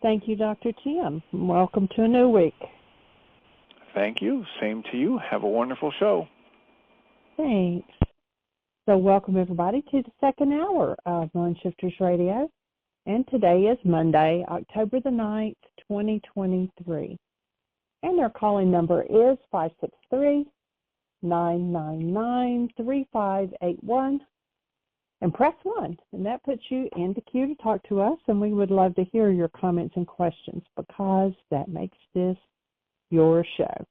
Thank you, Dr. Tim. Welcome to a new week. Thank you. Same to you. Have a wonderful show. Thanks. So welcome, everybody, to the second hour of Mindshifters Radio. And today is Monday, October the 9th, 2023. And our calling number is 563-999-3581. And press 1, and that puts you in the queue to talk to us, and we would love to hear your comments and questions because that makes this your show.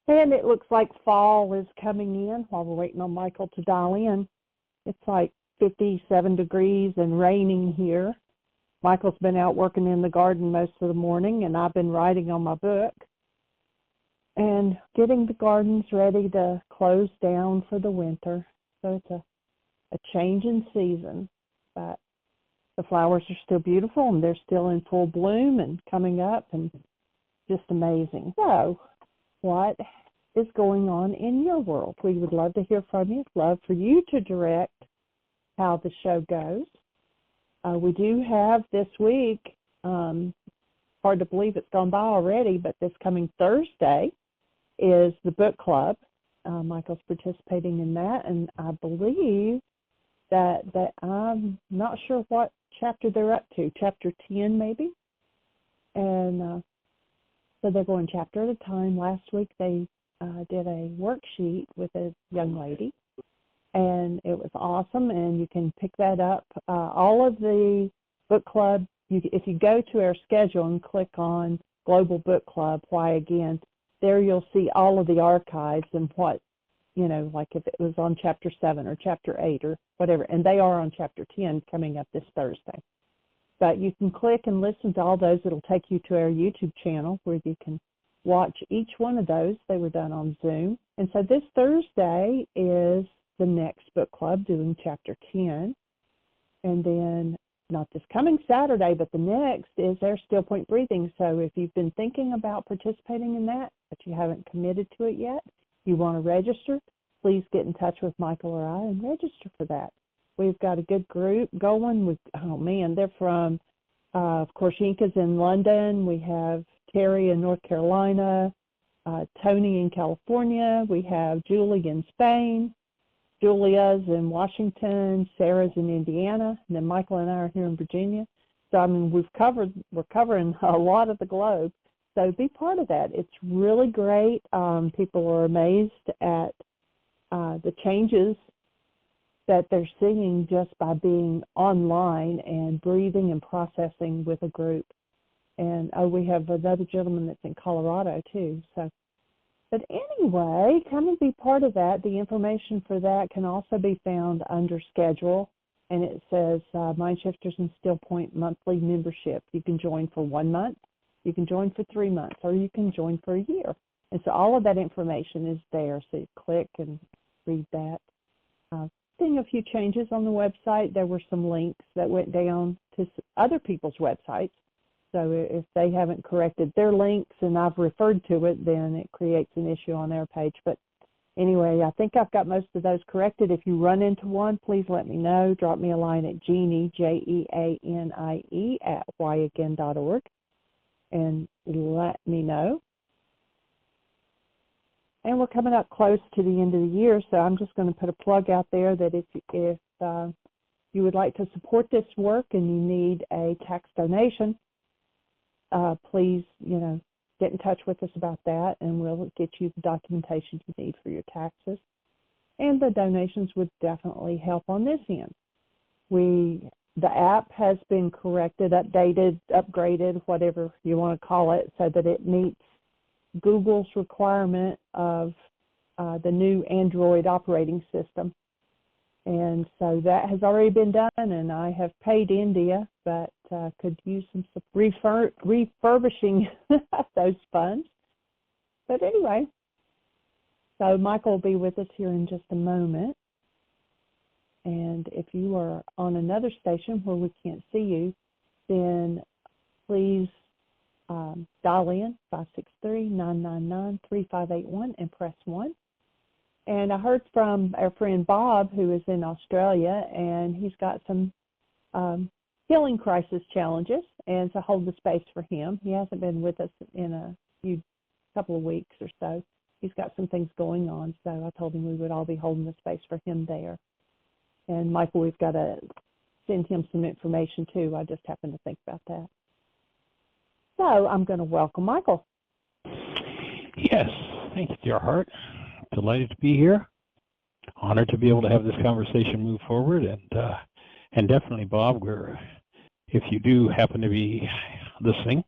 And it looks like fall is coming in while we're waiting on Michael to dial in. It's like 57 degrees and raining here. Michael's been out working in the garden most of the morning, and I've been writing on my book and getting the gardens ready to close down for the winter. So it's a change in season, but the flowers are still beautiful and they're still in full bloom and coming up and just amazing. So what is going on in your world? We would love to hear from you. Love for you to direct how the show goes. We do have this week, hard to believe it's gone by already, but this coming Thursday is the book club. Michael's participating in that, and I believe that I'm not sure what chapter they're up to, chapter 10 maybe. And so they're going chapter at a time. Last week they did a worksheet with a young lady, and it was awesome, and you can pick that up. All of the book club, if you go to our schedule and click on Global Book Club, Why Again, there you'll see all of the archives and what, like if it was on chapter 7 or chapter 8 or whatever, and they are on chapter 10 coming up this Thursday. But you can click and listen to all those. It'll take you to our YouTube channel where you can watch each one of those. They were done on Zoom. And so this Thursday is the next book club doing chapter 10. And then not this coming Saturday, but the next is our still point breathing. So if you've been thinking about participating in that, but you haven't committed to it yet, you want to register, please get in touch with Michael or I and register for that. We've got a good group going. They're from, of course, Yinka's in London. We have Terry in North Carolina, Tony in California. We have Julie in Spain. Julia's in Washington. Sarah's in Indiana. And then Michael and I are here in Virginia. So, we're covering a lot of the globe. So be part of that. It's really great. People are amazed at the changes that they're seeing just by being online and breathing and processing with a group. And we have another gentleman that's in Colorado too. So, but anyway, come and be part of that. The information for that can also be found under schedule, and it says Mindshifters and Still Point monthly membership. You can join for 1 month, you can join for 3 months, or you can join for a year. And so all of that information is there. So you click and read that. Seeing a few changes on the website. There were some links that went down to other people's websites. So if they haven't corrected their links and I've referred to it, then it creates an issue on their page. But anyway, I think I've got most of those corrected. If you run into one, please let me know. Drop me a line at Jeanie, Jeanie, at whyagain.org and let me know. And we're coming up close to the end of the year, so I'm just going to put a plug out there that if you would like to support this work and you need a tax donation, please, get in touch with us about that, and we'll get you the documentation you need for your taxes. And the donations would definitely help on this end. The app has been corrected, updated, upgraded, whatever you want to call it, so that it meets Google's requirement of the new Android operating system. And so that has already been done, and I have paid India, but could use some refurbishing those funds. But anyway, so Michael will be with us here in just a moment. And if you are on another station where we can't see you, then please dial in 563-999-3581 and press 1. And I heard from our friend Bob, who is in Australia, and he's got some healing crisis challenges, and to hold the space for him. He hasn't been with us in a couple of weeks or so. He's got some things going on, so I told him we would all be holding the space for him there. And Michael, we've got to send him some information too. I just happened to think about that. So I'm going to welcome Michael. Yes, thank you, dear heart. Delighted to be here. Honored to be able to have this conversation move forward, and definitely, Bob, if you do happen to be listening,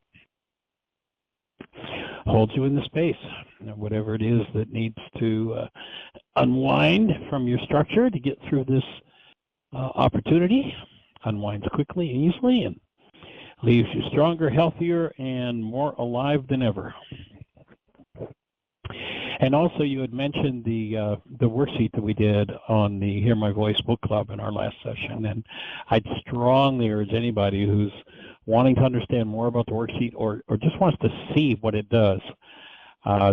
hold you in the space. Whatever it is that needs to unwind from your structure to get through this opportunity, unwinds quickly and easily, and leaves you stronger, healthier, and more alive than ever. And also, you had mentioned the worksheet that we did on the Hear My Voice book club in our last session, and I'd strongly urge anybody who's wanting to understand more about the worksheet or just wants to see what it does.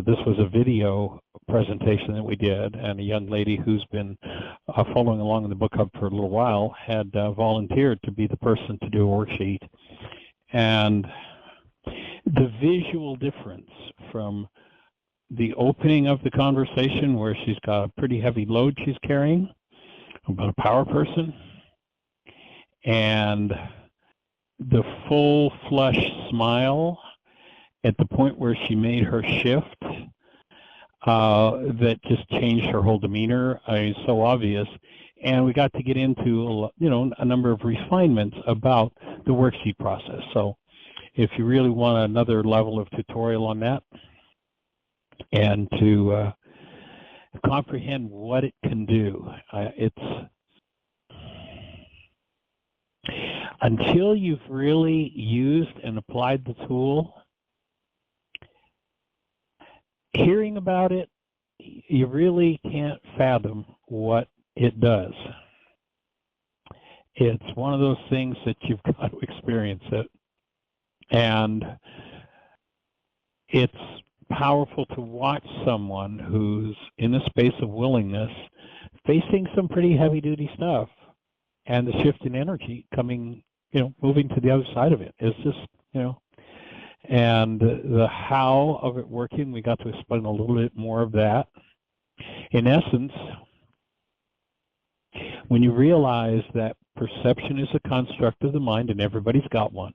This was a video presentation that we did, and a young lady who's been following along in the book club for a little while had volunteered to be the person to do a worksheet. And the visual difference from the opening of the conversation, where she's got a pretty heavy load she's carrying, about a power person, and the full flush smile at the point where she made her shift, that just changed her whole demeanor, is so obvious. And we got to get into a number of refinements about the worksheet process. So if you really want another level of tutorial on that, and to comprehend what it can do, it's until you've really used and applied the tool, hearing about it, you really can't fathom what it does. It's one of those things that you've got to experience it. And it's powerful to watch someone who's in a space of willingness, facing some pretty heavy-duty stuff, and the shift in energy coming, moving to the other side of it. It's just, and the how of it working, we got to explain a little bit more of that. In essence, when you realize that perception is a construct of the mind, and everybody's got one.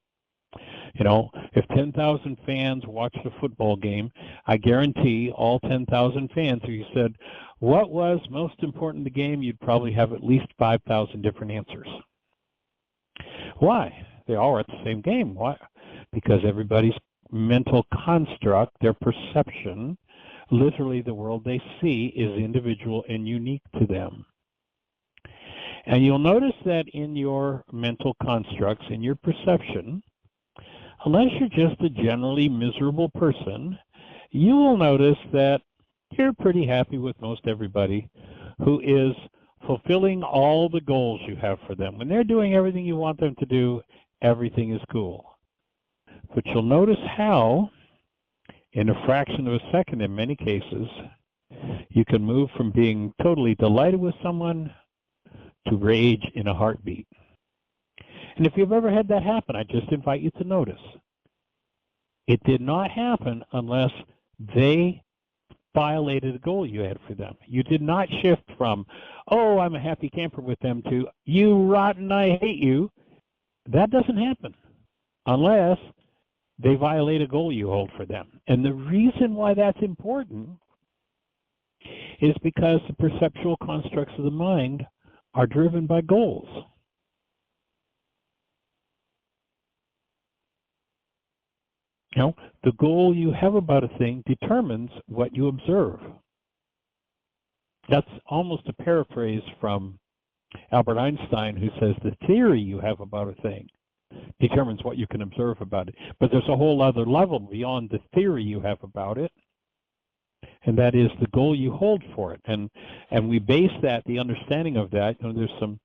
If 10,000 fans watched a football game, I guarantee all 10,000 fans, if you said, what was most important in the game, you'd probably have at least 5,000 different answers. Why? They all are at the same game. Why? Because everybody's mental construct, their perception, literally the world they see, is individual and unique to them. And you'll notice that in your mental constructs, in your perception, unless you're just a generally miserable person, you will notice that you're pretty happy with most everybody who is fulfilling all the goals you have for them. When they're doing everything you want them to do, everything is cool. But you'll notice how, in a fraction of a second in many cases, you can move from being totally delighted with someone to rage in a heartbeat. And if you've ever had that happen, I just invite you to notice. It did not happen unless they violated a goal you had for them. You did not shift from, oh, I'm a happy camper with them, to, you rotten, I hate you. That doesn't happen unless they violate a goal you hold for them. And the reason why that's important is because the perceptual constructs of the mind are driven by goals. The goal you have about a thing determines what you observe. That's almost a paraphrase from Albert Einstein, who says the theory you have about a thing determines what you can observe about it. But there's a whole other level beyond the theory you have about it, and that is the goal you hold for it. And we base that, the understanding of that, there's some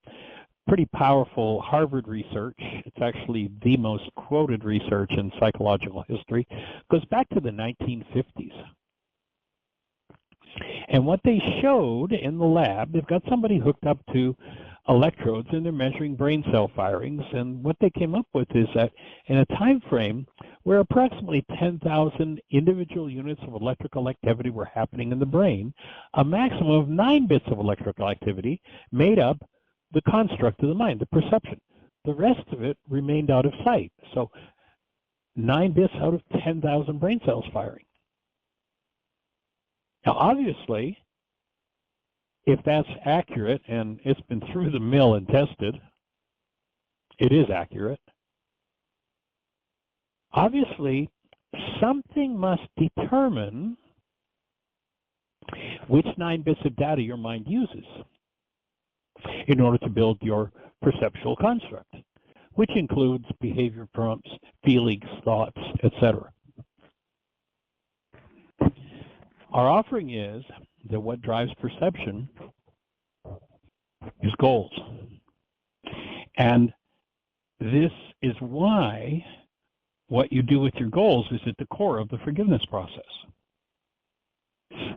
pretty powerful Harvard research. It's actually the most quoted research in psychological history. It goes back to the 1950s. And what they showed in the lab, they've got somebody hooked up to electrodes, and they're measuring brain cell firings. And what they came up with is that in a time frame where approximately 10,000 individual units of electrical activity were happening in the brain, a maximum of 9 bits of electrical activity made up the construct of the mind, the perception. The rest of it remained out of sight. So 9 bits out of 10,000 brain cells firing. Now, obviously, if that's accurate, and it's been through the mill and tested, it is accurate. Obviously, something must determine which 9 bits of data your mind uses in order to build your perceptual construct, which includes behavior prompts, feelings, thoughts, etc. Our offering is that what drives perception is goals. And this is why what you do with your goals is at the core of the forgiveness process.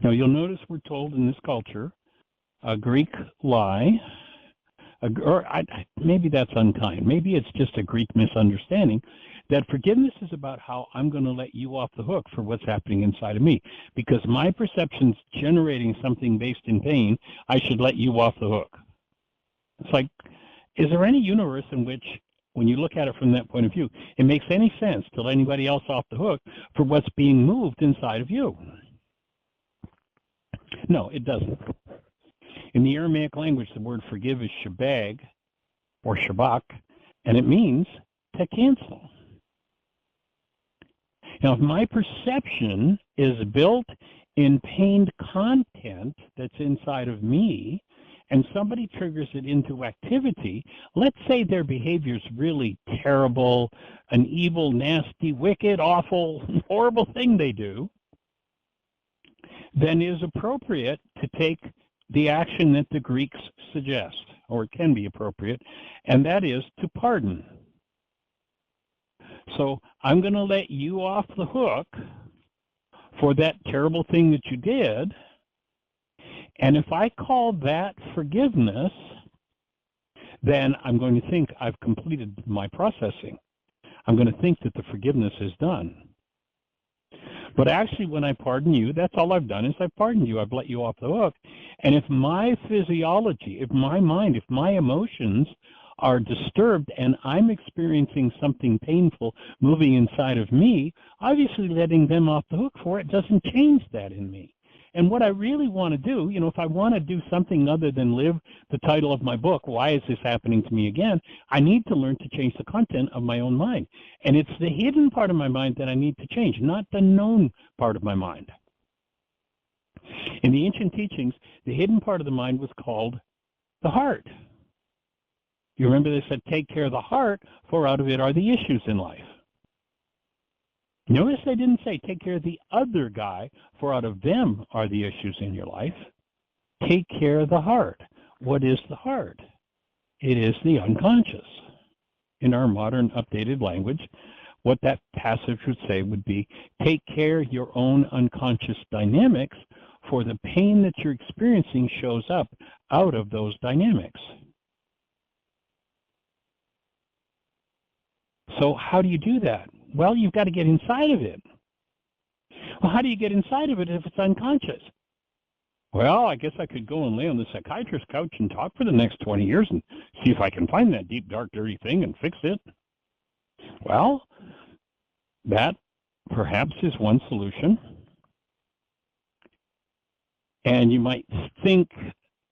Now, you'll notice we're told in this culture a Greek lie, maybe that's unkind. Maybe it's just a Greek misunderstanding, that forgiveness is about how I'm going to let you off the hook for what's happening inside of me. Because my perception's generating something based in pain, I should let you off the hook. It's like, is there any universe in which, when you look at it from that point of view, it makes any sense to let anybody else off the hook for what's being moved inside of you? No, it doesn't. In the Aramaic language, the word forgive is Shabag, or Shabak, and it means to cancel. Now, if my perception is built in pained content that's inside of me, and somebody triggers it into activity, let's say their behavior is really terrible, an evil, nasty, wicked, awful, horrible thing they do, then it is appropriate to take the action that the Greeks suggest, or it can be appropriate, and that is to pardon. So I'm going to let you off the hook for that terrible thing that you did, and if I call that forgiveness, then I'm going to think I've completed my processing. I'm going to think that the forgiveness is done. But actually, when I pardon you, that's all I've done is I've pardoned you. I've let you off the hook. And if my physiology, if my mind, if my emotions are disturbed and I'm experiencing something painful moving inside of me, obviously letting them off the hook for it doesn't change that in me. And what I really want to do, if I want to do something other than live the title of my book, Why Is This Happening to Me Again? I need to learn to change the content of my own mind. And it's the hidden part of my mind that I need to change, not the known part of my mind. In the ancient teachings, the hidden part of the mind was called the heart. You remember they said, take care of the heart, for out of it are the issues in life. Notice they didn't say, take care of the other guy, for out of them are the issues in your life. Take care of the heart. What is the heart? It is the unconscious. In our modern updated language, what that passage would say would be, take care of your own unconscious dynamics, for the pain that you're experiencing shows up out of those dynamics. So how do you do that? Well, you've got to get inside of it. Well, how do you get inside of it if it's unconscious? Well, I guess I could go and lay on the psychiatrist's couch and talk for the next 20 years and see if I can find that deep, dark, dirty thing and fix it. Well, that perhaps is one solution. And you might think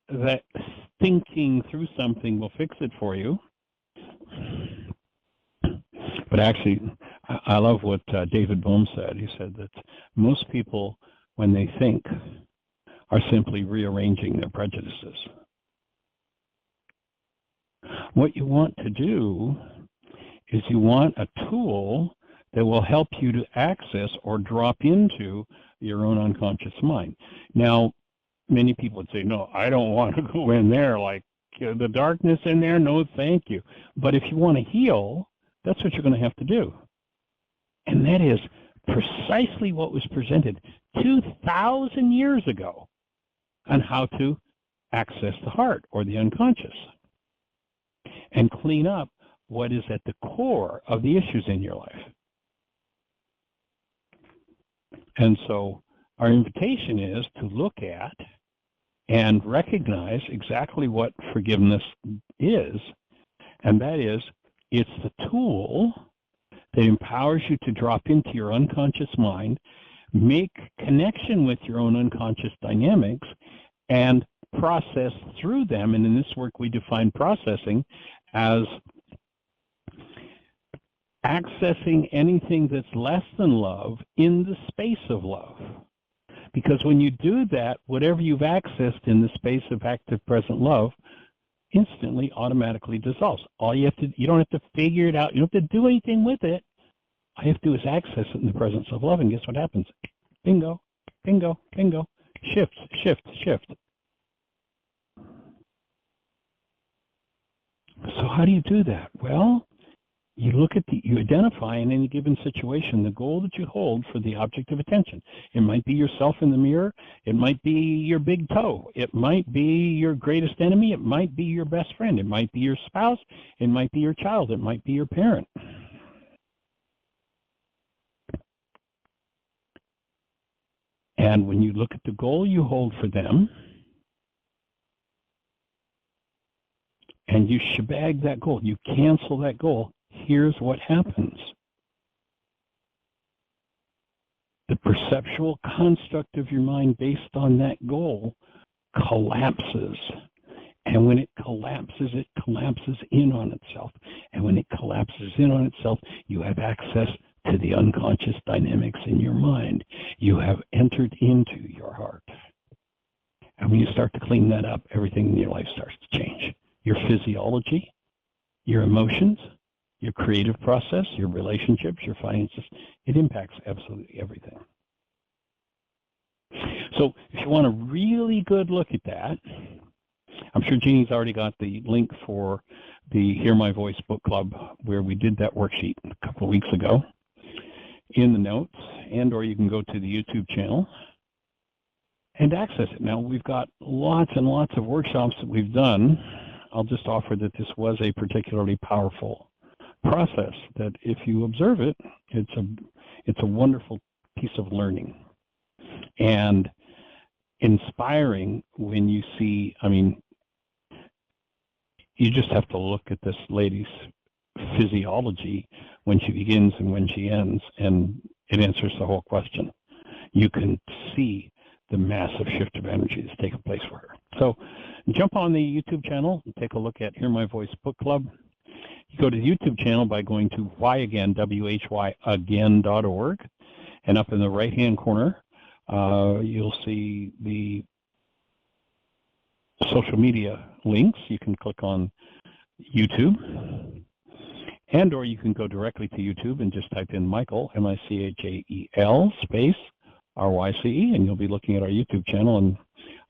that thinking through something will fix it for you. But actually, I love what David Bohm said. He said that most people, when they think, are simply rearranging their prejudices. What you want to do is you want a tool that will help you to access or drop into your own unconscious mind. Now, many people would say, no, I don't want to go in there, like the darkness in there, no thank you. But if you want to heal, that's what you're going to have to do. And that is precisely what was presented 2,000 years ago on how to access the heart or the unconscious. and clean up what is at the core of the issues in your life. And so our invitation is to look at and recognize exactly what forgiveness is, and that is, it's the tool that empowers you to drop into your unconscious mind, make connection with your own unconscious dynamics, and process through them. And in this work, we define processing as accessing anything that's less than love in the space of love. Because when you do that, whatever you've accessed in the space of active present love instantly, automatically dissolves. All you have to, you don't have to figure it out. You don't have to do anything with it. All you have to do is access it in the presence of love, and guess what happens? Bingo, bingo, bingo. Shift, shift, shift. So how do you do that? Well, you look at you identify in any given situation the goal that you hold for the object of attention. It might be yourself in the mirror. It might be your big toe. It might be your greatest enemy. It might be your best friend. It might be your spouse. It might be your child. It might be your parent. And when you look at the goal you hold for them, and you shabag that goal, you cancel that goal, here's what happens. The perceptual construct of your mind based on that goal collapses. And when it collapses in on itself. And when it collapses in on itself, you have access to the unconscious dynamics in your mind. You have entered into your heart. And when you start to clean that up, everything in your life starts to change. Your physiology, your emotions, your creative process, your relationships, your finances, it impacts absolutely everything. So if you want a really good look at that, I'm sure Jeannie's already got the link for the Hear My Voice book club where we did that worksheet a couple of weeks ago in the notes, and or you can go to the YouTube channel and access it. Now, we've got lots and lots of workshops that we've done. I'll just offer that this was a particularly powerful process, that if you observe it, it's a wonderful piece of learning and inspiring when you see, I mean, you just have to look at this lady's physiology when she begins and when she ends, and it answers the whole question. You can see the massive shift of energy that's taken place for her. So jump on the YouTube channel and take a look at Hear My Voice Book Club. You go to the YouTube channel by going to whyagain, whyagain.org, and up in the right-hand corner, you'll see the social media links. You can click on YouTube, and or you can go directly to YouTube and just type in Michael, M-I-C-H-A-E-L, space, R-Y-C-E, and you'll be looking at our YouTube channel, and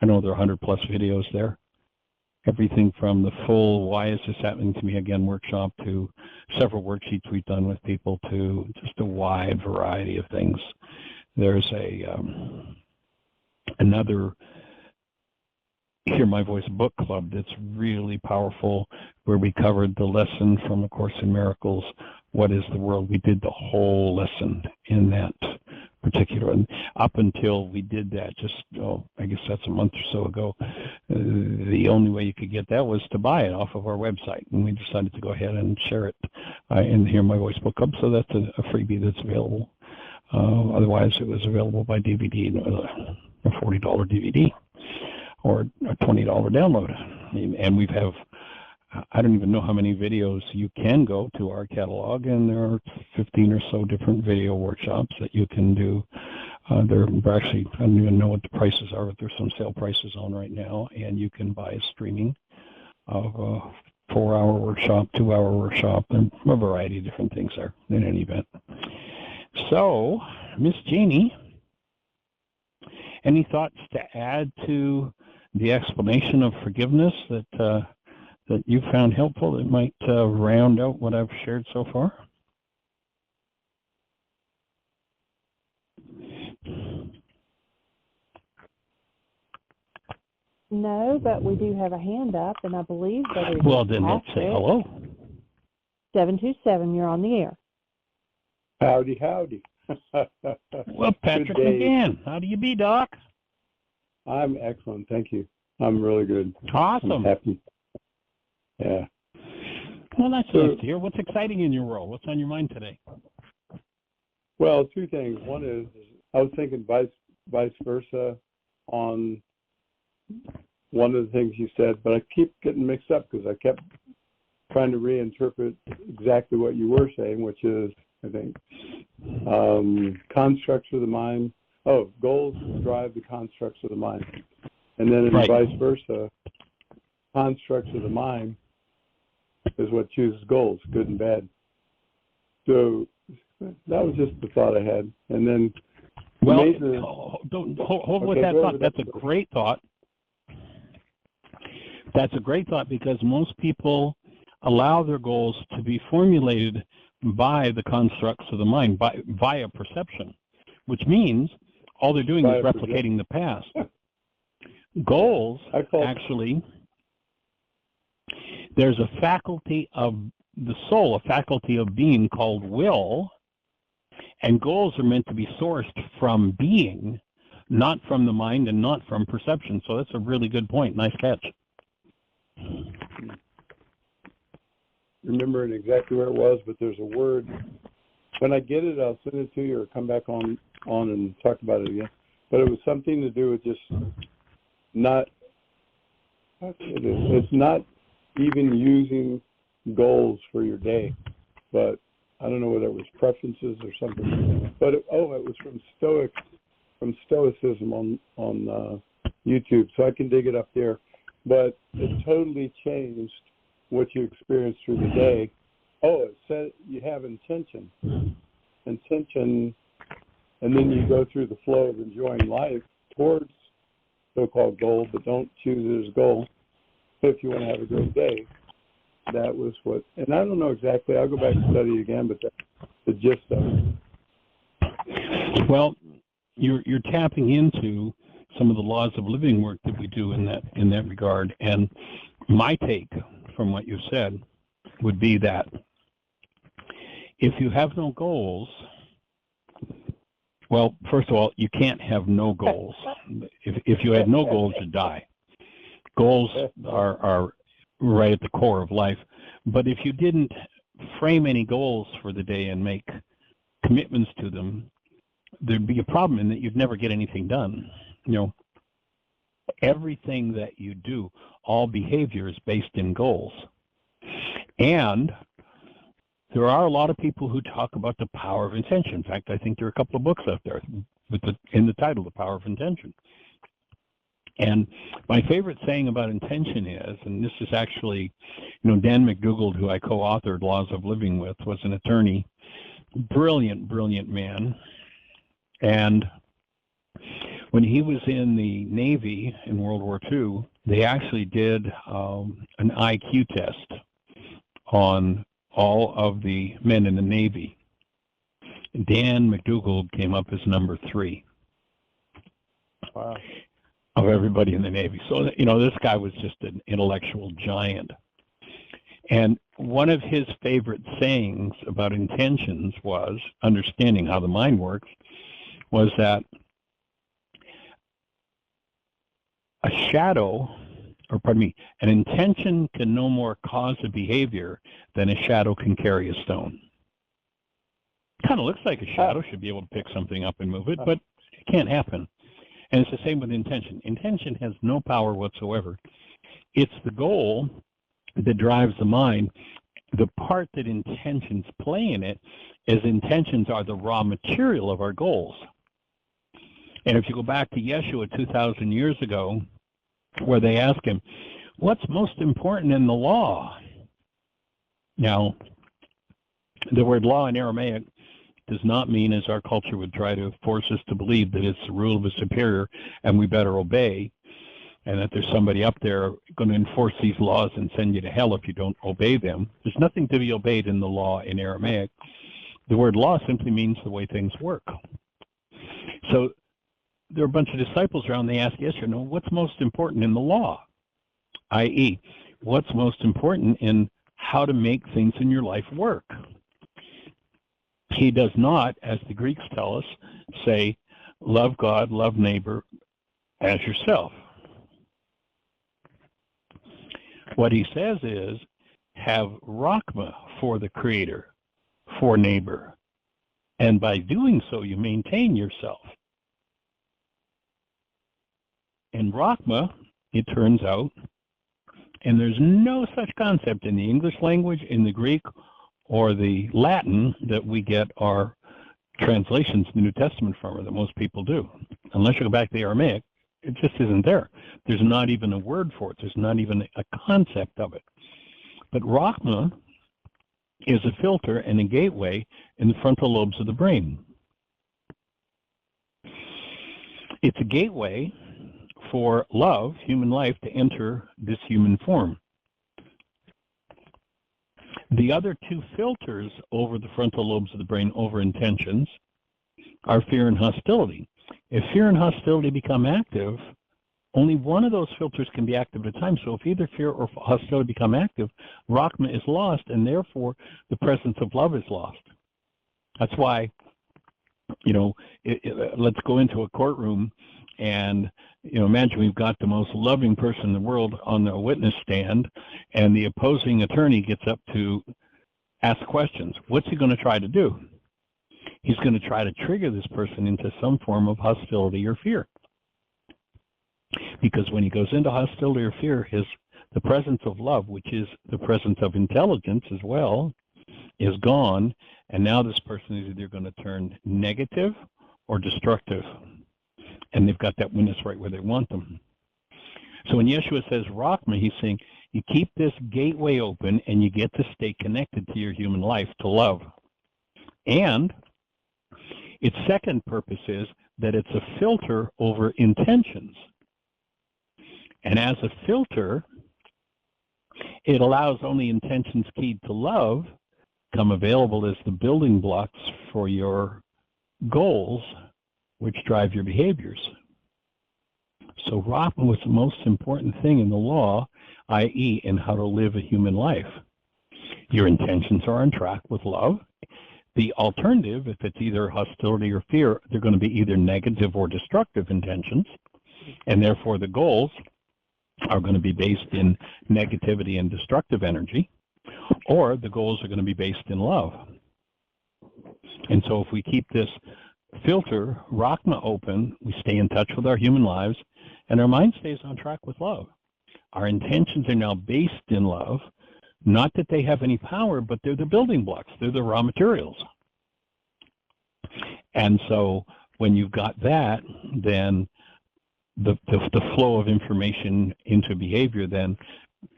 I know there are 100+ videos there. Everything from the full Why Is This Happening to Me Again workshop to several worksheets we've done with people to just a wide variety of things. There's another Hear My Voice book club that's really powerful, where we covered the lesson from A Course in Miracles, What is the World? We did the whole lesson in that particular, and up until we did that just, I guess that's a month or so ago, the only way you could get that was to buy it off of our website, and we decided to go ahead and share it in the Hear My Voice book club, so that's a freebie that's available. Otherwise, it was available by DVD, a $40 DVD or a $20 download. And we have, I don't even know how many videos. You can go to our catalog, and there are 15 or so different video workshops that you can do. They're actually, I don't even know what the prices are, but there's some sale prices on right now, and you can buy a streaming of a 4-hour workshop, 2-hour workshop, and a variety of different things there in any event. So, Miss Jeannie, any thoughts to add to the explanation of forgiveness that you found helpful that might round out what I've shared so far? No, but we do have a hand up, and I believe that it Well, is then let's say hello. 727, you're on the air. Howdy, howdy. Well, Patrick McGann, how do you be, Doc? I'm excellent, thank you. I'm really good. Awesome. I'm happy. Yeah. Well, that's nice to hear. What's exciting in your world? What's on your mind today? Well, two things. One is I was thinking vice versa on one of the things you said, but I keep getting mixed up because I kept trying to reinterpret exactly what you were saying, which is, I think, constructs of the mind. Oh, goals drive the constructs of the mind. And then in vice versa, constructs of the mind is what chooses goals, good and bad. So that was just the thought I had. And then don't hold with that thought. That's a great thought. That's a great thought because most people allow their goals to be formulated by the constructs of the mind, via perception, which means all they're doing is replicating the past. Goals, actually, there's a faculty of the soul, a faculty of being called will, and goals are meant to be sourced from being, not from the mind and not from perception. So that's a really good point. Nice catch. Remembering exactly where it was, but there's a word. When I get it, I'll send it to you or come back on and talk about it again. But it was something to do with just not, it's not even using goals for your day, but I don't know whether it was preferences or something. But it was from Stoicism on YouTube, so I can dig it up there. But it totally changed what you experienced through the day. Oh, it said you have intention, and then you go through the flow of enjoying life towards so-called goal, but don't choose it as a goal. So if you want to have a great day, that was what, and I don't know exactly, I'll go back and study again, but that's the gist of it. Well, you're tapping into some of the laws of living work that we do in that regard, and my take from what you said would be that if you have no goals, well, first of all, you can't have no goals. If you had no goals, you'd die. Goals are right at the core of life. But if you didn't frame any goals for the day and make commitments to them, there'd be a problem in that you'd never get anything done. You know, everything that you do, all behavior is based in goals. And there are a lot of people who talk about the power of intention. In fact, I think there are a couple of books out there in the title, The Power of Intention. And my favorite saying about intention is, and this is actually, Dan McDougall, who I co-authored Laws of Living with, was an attorney, brilliant man. And when he was in the Navy in World War II, they actually did an IQ test on all of the men in the Navy. Dan McDougall came up as number 3. Wow. Of everybody in the Navy. So, this guy was just an intellectual giant. And one of his favorite sayings about intentions was, understanding how the mind works, was that an intention can no more cause a behavior than a shadow can carry a stone. Kind of looks like a shadow should be able to pick something up and move it, but it can't happen. And it's the same with intention. Intention has no power whatsoever. It's the goal that drives the mind. The part that intentions play in it is intentions are the raw material of our goals. And if you go back to Yeshua 2,000 years ago, where they ask him, what's most important in the law? Now, the word law in Aramaic does not mean, as our culture would try to force us to believe, that it's the rule of a superior and we better obey, and that there's somebody up there going to enforce these laws and send you to hell if you don't obey them. There's nothing to be obeyed in the law in Aramaic. The word law simply means the way things work. So there are a bunch of disciples around. They ask, yes or no, what's most important in the law? I.e., what's most important in how to make things in your life work? He does not, as the Greeks tell us, say, love God, love neighbor as yourself. What he says is, have Rachma for the Creator, for neighbor. And by doing so, you maintain yourself. And Rachma, it turns out, and there's no such concept in the English language, in the Greek, or the Latin that we get our translations of the New Testament from, or that most people do. Unless you go back to the Aramaic, it just isn't there. There's not even a word for it. There's not even a concept of it. But Rachma is a filter and a gateway in the frontal lobes of the brain. It's a gateway for love, human life, to enter this human form. The other two filters over the frontal lobes of the brain, over intentions, are fear and hostility. If fear and hostility become active, only one of those filters can be active at a time. So if either fear or hostility become active, Rachma is lost, and therefore the presence of love is lost. That's why, let's go into a courtroom and, imagine we've got the most loving person in the world on the witness stand, and the opposing attorney gets up to ask questions. What's he going to try to do? He's going to try to trigger this person into some form of hostility or fear. Because when he goes into hostility or fear, the presence of love, which is the presence of intelligence as well, is gone, and now this person is either going to turn negative or destructive. And they've got that witness right where they want them. So when Yeshua says Rachma, he's saying you keep this gateway open and you get to stay connected to your human life, to love. And its second purpose is that it's a filter over intentions. And as a filter, it allows only intentions keyed to love come available as the building blocks for your goals, which drive your behaviors. So Rachma was the most important thing in the law, i.e. in how to live a human life. Your intentions are on track with love. The alternative, if it's either hostility or fear, they're going to be either negative or destructive intentions, and therefore the goals are going to be based in negativity and destructive energy, or the goals are going to be based in love. And so if we keep this filter, Rachma, open, we stay in touch with our human lives, and our mind stays on track with love. Our intentions are now based in love, not that they have any power, but they're the building blocks, they're the raw materials. And so when you've got that, then the flow of information into behavior then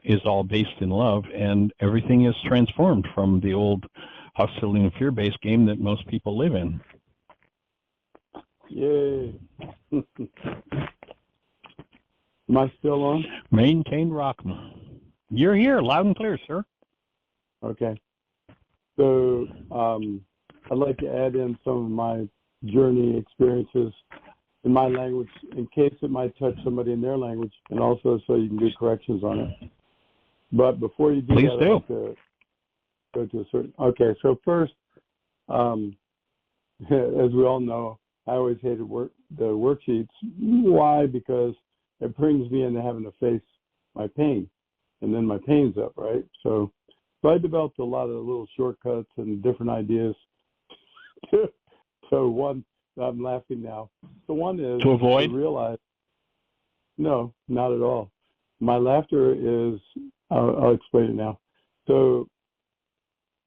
is all based in love, and everything is transformed from the old hostility and fear-based game that most people live in. Yay. Am I still on? Maintain Rachma. You're here, loud and clear, sir. Okay. So I'd like to add in some of my journey experiences in my language in case it might touch somebody in their language, and also so you can do corrections on it. But before you do Please that, do. I'd like to go to a certain... Okay, so first, as we all know, I always hated the worksheets. Why? Because it brings me into having to face my pain, and then my pain's up, right? So I developed a lot of little shortcuts and different ideas. So one, I'm laughing now. So one is to avoid? to realize, no, not at all. My laughter is, I'll explain it now. So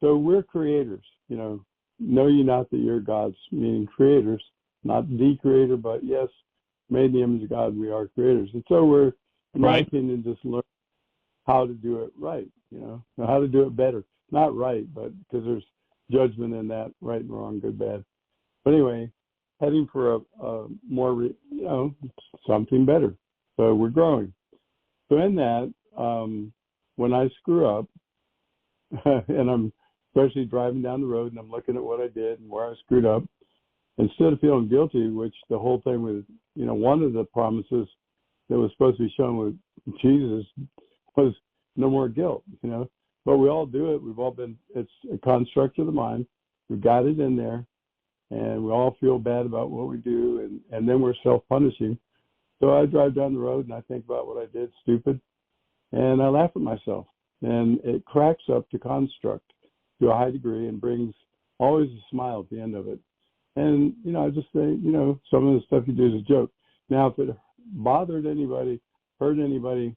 we're creators, know ye not that you're gods, meaning creators, not the creator, but yes, made in the image of God, we are creators. And so we're, in my opinion, just learn how to do it right, how to do it better. Not right, but because there's judgment in that, right and wrong, good, bad. But anyway, heading for a more, something better. So we're growing. So in that, when I screw up, and I'm especially driving down the road and I'm looking at what I did and where I screwed up, instead of feeling guilty, which the whole thing was, one of the promises that was supposed to be shown with Jesus was no more guilt, But we all do it. It's a construct of the mind. We've got it in there, and we all feel bad about what we do, and then we're self-punishing. So I drive down the road, and I think about what I did, stupid, and I laugh at myself. And it cracks up the construct to a high degree and brings always a smile at the end of it. And, I just say, some of the stuff you do is a joke. Now, if it bothered anybody, hurt anybody,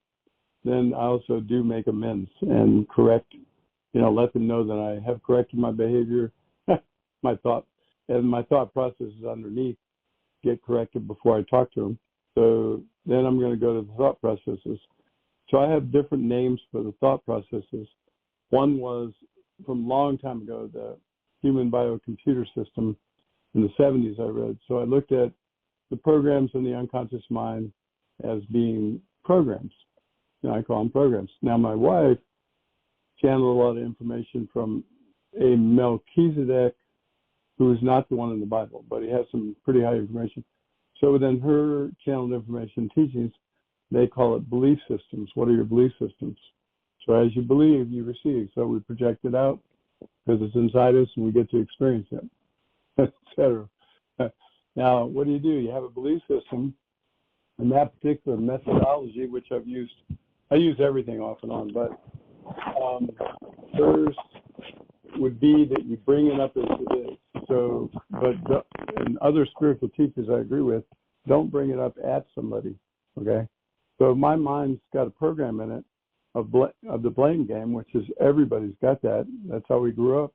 then I also do make amends and correct, let them know that I have corrected my behavior, my thought processes underneath get corrected before I talk to them. So then I'm going to go to the thought processes. So I have different names for the thought processes. One was from a long time ago, the human biocomputer system in the 70s I read. So I looked at the programs in the unconscious mind as being programs. I call them programs. Now my wife channeled a lot of information from a Melchizedek who is not the one in the Bible, but he has some pretty high information. So within her channeled information teachings, they call it belief systems. What are your belief systems? So as you believe, you receive. So we project it out because it's inside us and we get to experience it, etc. Now, what do? You have a belief system, and that particular methodology, which I use everything off and on, but first would be that you bring it up as it is. So, and other spiritual teachers I agree with, don't bring it up at somebody, okay? So my mind's got a program in it of the blame game, which is everybody's got that. That's how we grew up.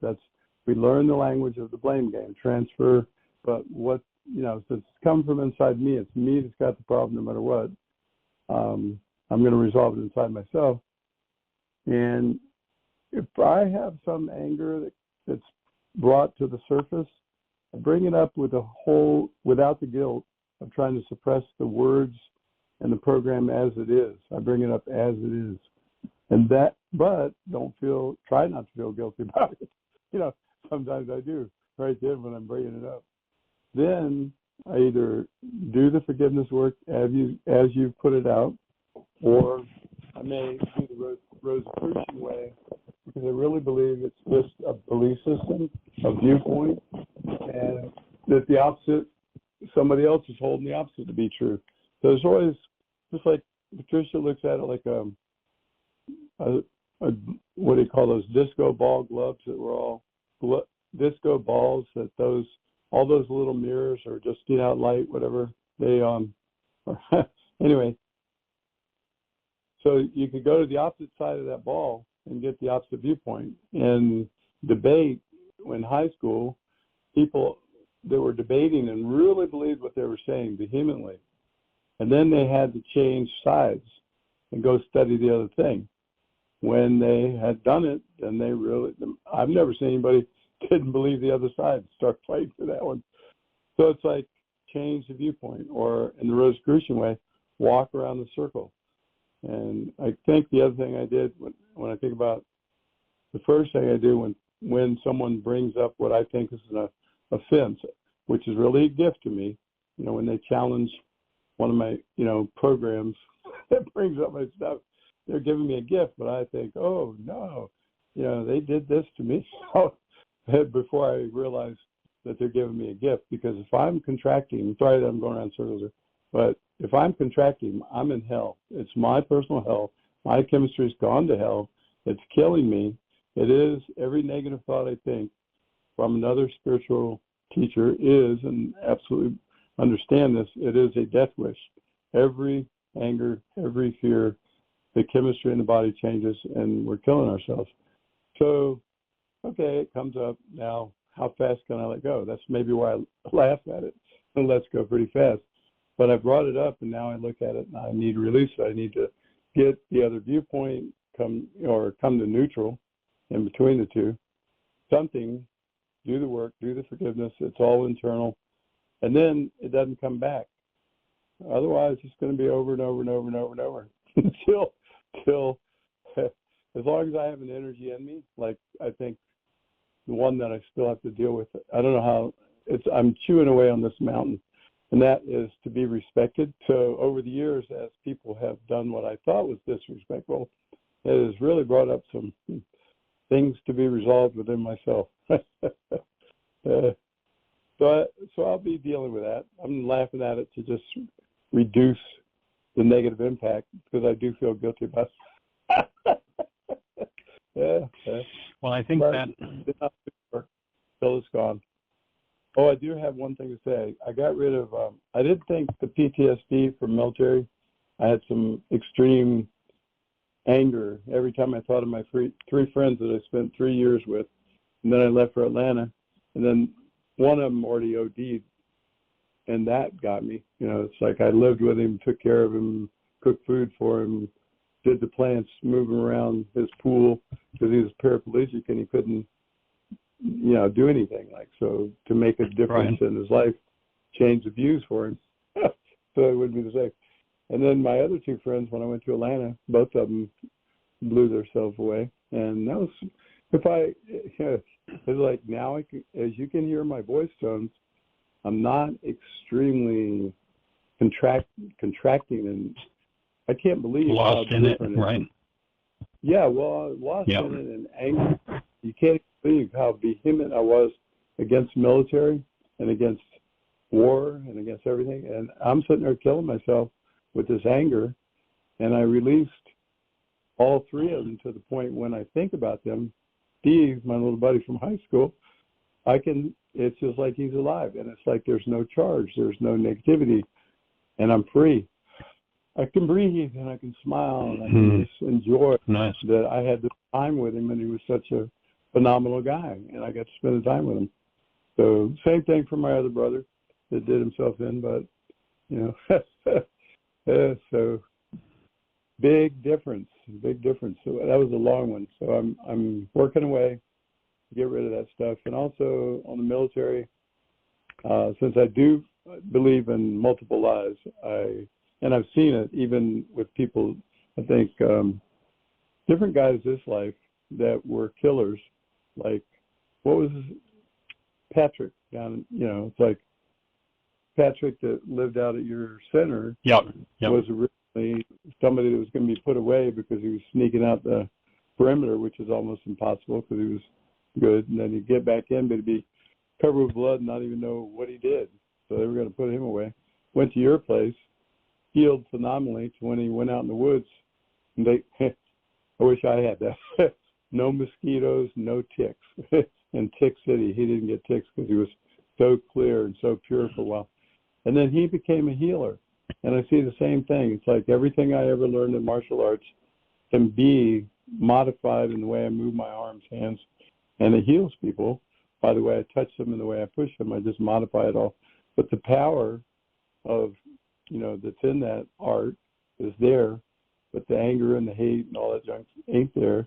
We learn the language of the blame game, transfer. But since it's come from inside me, it's me that's got the problem no matter what. I'm going to resolve it inside myself. And if I have some anger that's brought to the surface, I bring it up without the guilt of trying to suppress the words and the program as it is. I bring it up as it is. But try not to feel guilty about it. Sometimes I do, right then when I'm bringing it up. Then I either do the forgiveness work as you put it out, or I may do the Rosicrucian way, because I really believe it's just a belief system, a viewpoint, and that somebody else is holding the opposite to be true. So there's always, just like Patricia looks at it like what do you call those disco ball gloves that were all disco balls, that all those little mirrors are just out light, whatever they anyway. So you could go to the opposite side of that ball and get the opposite viewpoint. And debate, in high school, people that were debating and really believed what they were saying vehemently. And then they had to change sides and go study the other thing. When they had done it, then I've never seen anybody didn't believe the other side start fighting for that one. So it's like change the viewpoint, or in the Rosicrucian way, walk around the circle. And I think the other thing I did when I think about the first thing I do when someone brings up what I think is an offense, which is really a gift to me, when they challenge one of my, programs that brings up my stuff, they're giving me a gift, but I think, oh no, they did this to me. Before I realize that they're giving me a gift, because if I'm contracting, sorry that I'm going around circles here, but if I'm contracting, I'm in hell. It's my personal hell. My chemistry's gone to hell. It's killing me. It is every negative thought I think from another spiritual teacher is, and absolutely understand this, it is a death wish. Every anger, every fear, the chemistry in the body changes and we're killing ourselves. So, okay, it comes up. Now, how fast can I let go? That's maybe why I laugh at it and let's go pretty fast. But I brought it up and now I look at it and I need to release it. I need to get the other viewpoint, come to neutral in between the two. Something, do the work, do the forgiveness. It's all internal. And then it doesn't come back. Otherwise, it's going to be over and over and over and over and over until as long as I have an energy in me, like I think the one that I still have to deal with. I don't know how I'm chewing away on this mountain, and that is to be respected. So over the years, as people have done what I thought was disrespectful, it has really brought up some things to be resolved within myself. So I'll be dealing with that. I'm laughing at it to just reduce the negative impact because I do feel guilty about it. Well, I think that till it's gone. Oh, I do have one thing to say. I got rid of, I didn't think the PTSD from military, I had some extreme anger every time I thought of my three friends that I spent 3 years with. And then I left for Atlanta. And then one of them already OD'd. And that got me. You know, it's like I lived with him, took care of him, cooked food for him, did the plants, moved him around his pool because he was paraplegic and he couldn't, you know, do anything. Like, so to make a difference in his life, change the views for him. So it wouldn't be the same. And then my other two friends, when I went to Atlanta, both of them blew themselves away. And that was, it's like now, as you can hear my voice tones, I'm not extremely contracting, and I can't believe lost how in it, different right? Yeah, well, lost in it and angry. You can't believe how vehement I was against military and against war and against everything. And I'm sitting there killing myself with this anger, and I released all three of them to the point when I think about them. Steve, my little buddy from high school, it's just like he's alive, and it's like there's no charge, there's no negativity, and I'm free. I can breathe, and I can smile, and I can just enjoy that I had the time with him, and he was such a phenomenal guy, and I got to spend the time with him. So same thing for my other brother that did himself in, but, you know, so big difference. So that was a long one. So I'm working away to get rid of that stuff. And also on the military, since I do believe in multiple lives, and I've seen it even with people, I think, different guys this life that were killers, like, what was Patrick down, you know, it's like Patrick that lived out at your center was originally somebody that was going to be put away because he was sneaking out the perimeter, which is almost impossible because he was good. And then he'd get back in, but he'd be covered with blood and not even know what he did. So they were going to put him away. Went to your place, healed phenomenally to when he went out in the woods. And I wish I had that. No mosquitoes, no ticks. In Tick City, he didn't get ticks because he was so clear and so pure for a while. And then he became a healer. And I see the same thing. It's like everything I ever learned in martial arts can be modified in the way I move my arms, hands, and it heals people. By the way I touch them and the way I push them, I just modify it all. But the power of, you know, that's in that art is there, but the anger and the hate and all that junk ain't there.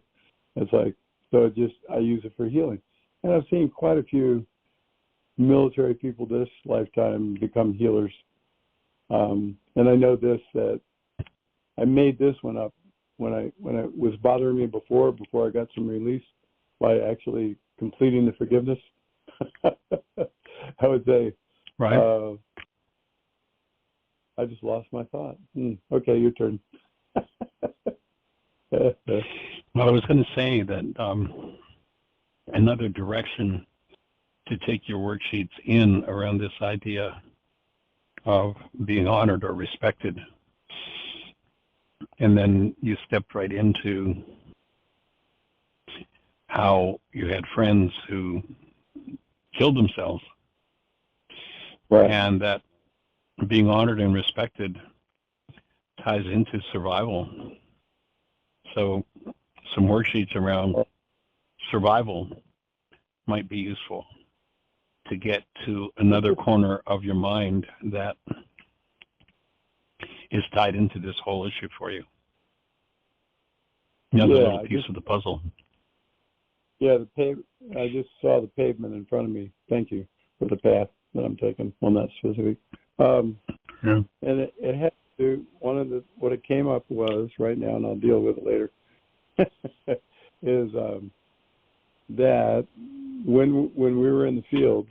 It's like, so I use it for healing. And I've seen quite a few military people this lifetime become healers. And I know this, that I made this one up when it was bothering me before I got some release by actually completing the forgiveness. I would say, I just lost my thought. Okay, your turn. Well, I was going to say that another direction to take your worksheets in around this idea of being honored or respected. And then you stepped right into how you had friends who killed themselves. Right. And that being honored and respected ties into survival. So some worksheets around survival might be useful to get to another corner of your mind that is tied into this whole issue for you. Another little piece of the puzzle. Yeah, I just saw the pavement in front of me. Thank you for the path that I'm taking on that specific. And it had to, what it came up was right now, and I'll deal with it later, is that when we were in the field,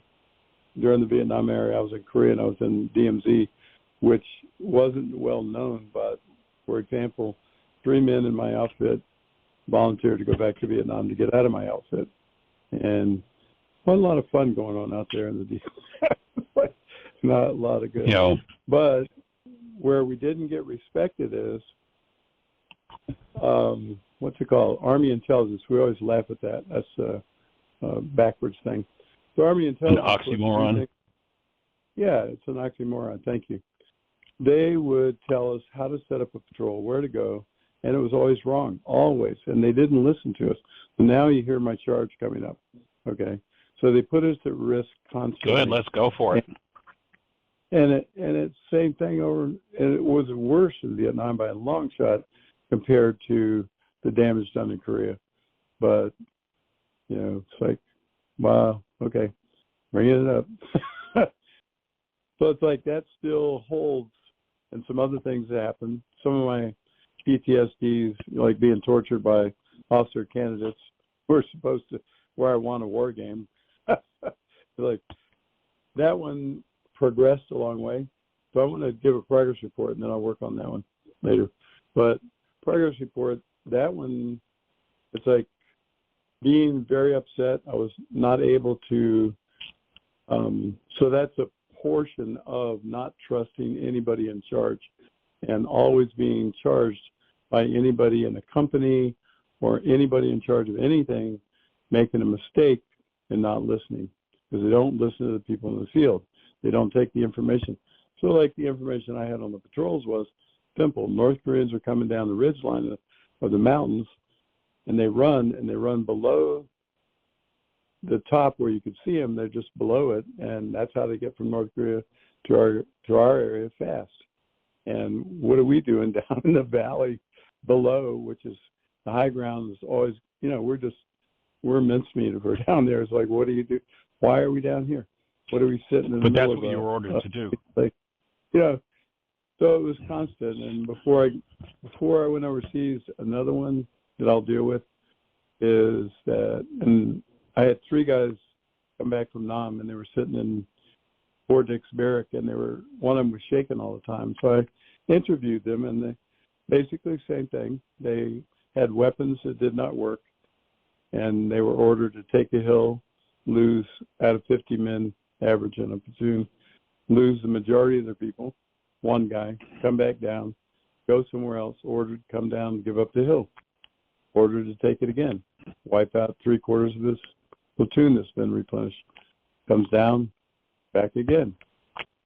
during the Vietnam era. I was in Korea and I was in DMZ, which wasn't well known, but for example, 3 men in my outfit volunteered to go back to Vietnam to get out of my outfit. And a lot of fun going on out there in the DMZ. Not a lot of good. But where we didn't get respected is, what's it called? Army intelligence. We always laugh at that. That's a backwards thing. So Army intelligence. An oxymoron. Yeah, it's an oxymoron. Thank you. They would tell us how to set up a patrol, where to go, and it was always wrong, always. And they didn't listen to us. So now you hear my charge coming up. Okay. So they put us at risk constantly. Good, let's go for it. And it's the same thing over, and it was worse in Vietnam by a long shot compared to the damage done in Korea. But, you know, it's like, wow, okay, bring it up. So it's like that still holds, and some other things happen. Some of my PTSDs, like being tortured by officer candidates who are supposed to, where I won a war game. Like that one progressed a long way. So I want to give a progress report, and then I'll work on that one later. But progress report, that one, it's like being very upset. I was not able to, so that's a portion of not trusting anybody in charge and always being charged by anybody in a company or anybody in charge of anything making a mistake and not listening, because they don't listen to the people in the field. They don't take the information. So like the information I had on the patrols was simple. North Koreans are coming down the ridge line of the mountains, and they run below the top where you could see them. They're just below it, and that's how they get from North Korea to our area fast. And what are we doing down in the valley below, which is the high ground is always, you know, we're mincemeat if we're down there. It's like, what do you do? Why are we down here? What are we sitting in the middle of? But that's what you were ordered to do. Like, you know, so it was constant. And before I went overseas, another one that I'll deal with is that, and I had 3 guys come back from Nam, and they were sitting in Fort Dix barrack, and one of them was shaking all the time. So I interviewed them, and they basically same thing. They had weapons that did not work, and they were ordered to take a hill, lose out of 50 men average in a platoon, lose the majority of their people, 1 guy, come back down, go somewhere else, ordered, come down, give up the hill, ordered to take it again, wipe out 3/4 of his platoon that's been replenished, comes down, back again.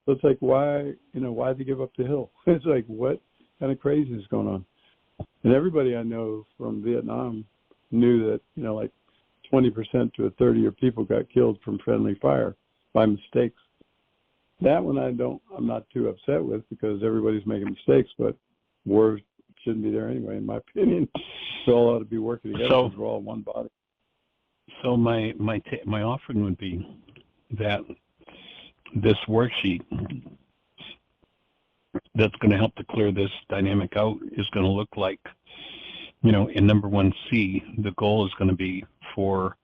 So it's like, why they give up the hill? It's like, what kind of crazy is going on? And everybody I know from Vietnam knew that, you know, like 20% to a third of your people got killed from friendly fire by mistakes. That one I'm not too upset with, because everybody's making mistakes, but war shouldn't be there anyway, in my opinion. We all ought to be working together because we're all one body. So my offering would be that this worksheet that's going to help to clear this dynamic out is going to look like, you know, in number 1C, the goal is going to be for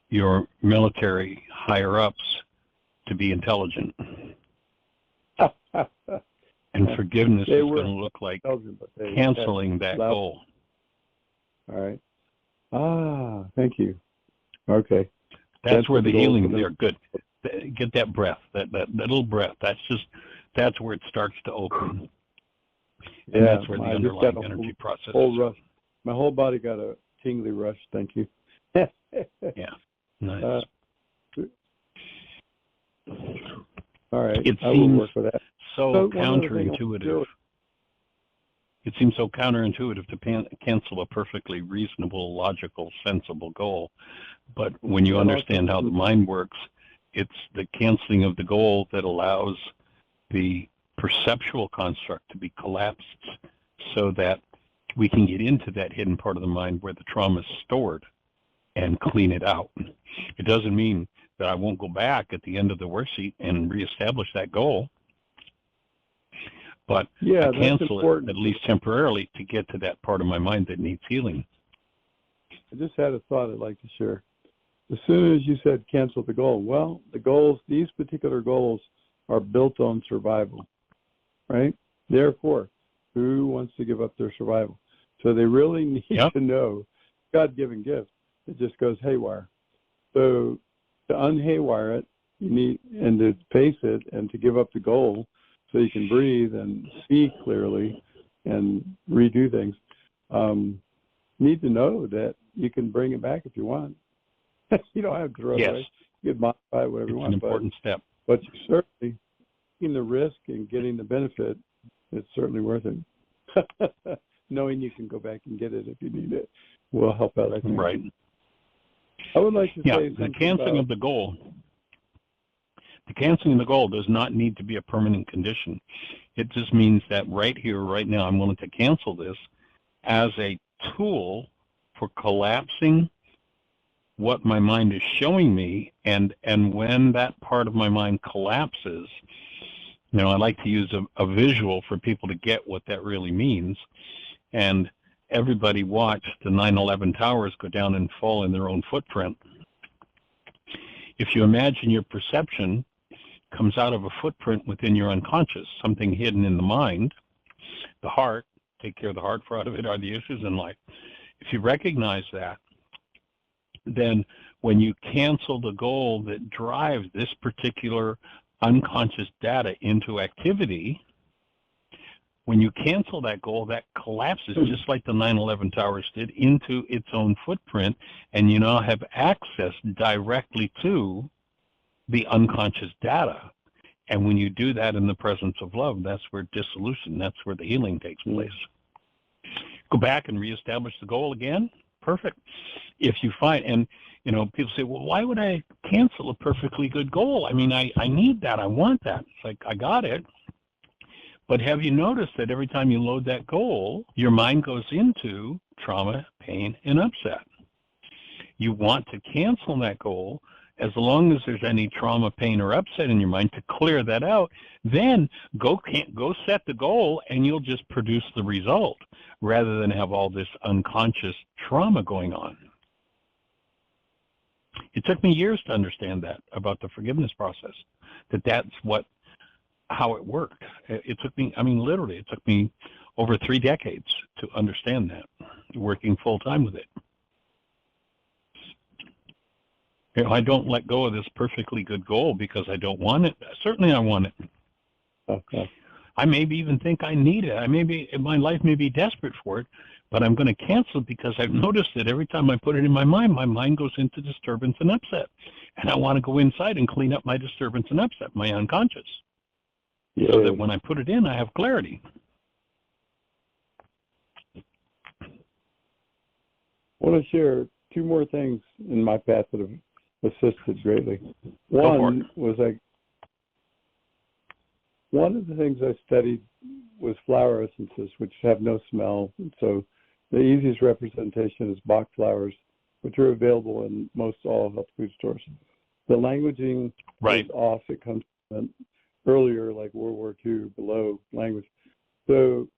your military higher-ups to be intelligent. And forgiveness is going to look like canceling that goal. All right. Thank you. Okay. That's where the healing there. Good. Get that breath, that little breath. That's where it starts to open. And that's where the underlying energy process is. Rush. My whole body got a tingly rush. Thank you. Yeah. Nice. All right. It seems so counterintuitive. It seems so counterintuitive to cancel a perfectly reasonable, logical, sensible goal. But when you understand how the mind works, it's the canceling of the goal that allows the perceptual construct to be collapsed so that we can get into that hidden part of the mind where the trauma is stored and clean it out. It doesn't mean that I won't go back at the end of the worksheet and reestablish that goal, but I cancel it, at least temporarily, to get to that part of my mind that needs healing. I just had a thought I'd like to share. as soon as you said cancel the goal, well, the goals, these particular goals are built on survival, right? Therefore, who wants to give up their survival? So they really need to know God-given gift. It just goes haywire. So to unhaywire it, you need, and to face it, and to give up the goal so you can breathe and see clearly and redo things, need to know that you can bring it back if you want. You don't have to throw it away. You can modify it whatever you want. It's an important step. But you're certainly taking the risk and getting the benefit. It's certainly worth it. Knowing you can go back and get it if you need it will help out, I think. Right. I would like to say the canceling of the goal. The canceling of the goal does not need to be a permanent condition. It just means that right here, right now, I'm willing to cancel this as a tool for collapsing what my mind is showing me, and when that part of my mind collapses, you know, I like to use a visual for people to get what that really means. And everybody watched the 9/11 towers go down and fall in their own footprint. If you imagine your perception comes out of a footprint within your unconscious, something hidden in the mind, the heart, take care of the heart, for out of it are the issues in life. If you recognize that, then when you cancel the goal that drives this particular unconscious data into activity, when you cancel that goal, that collapses just like the 9/11 towers did into its own footprint, and you now have access directly to the unconscious data. And when you do that in the presence of love, that's where dissolution, that's where the healing takes place. Go back and reestablish the goal again. Perfect. If you find, and you know, people say, well, why would I cancel a perfectly good goal? I mean, I need that. I want that. It's like, I got it. But have you noticed that every time you load that goal, your mind goes into trauma, pain, and upset? You want to cancel that goal. As long as there's any trauma, pain, or upset in your mind, to clear that out, then go set the goal, and you'll just produce the result rather than have all this unconscious trauma going on. It took me years to understand that about the forgiveness process, that's how it worked. It took me, I mean, literally, it took me over 3 decades to understand that, working full time with it. You know, I don't let go of this perfectly good goal because I don't want it. Certainly I want it. Okay. I maybe even think I need it. My life may be desperate for it, but I'm going to cancel it because I've noticed that every time I put it in my mind goes into disturbance and upset. And I want to go inside and clean up my disturbance and upset, my unconscious. Yeah. So that when I put it in, I have clarity. I want to share 2 more things in my path that have assisted greatly. One was one of the things I studied was flower essences, which have no smell. And so the easiest representation is Bach flowers, which are available in most all health food stores. The languaging is off. It comes from earlier, like World War II, below language. So,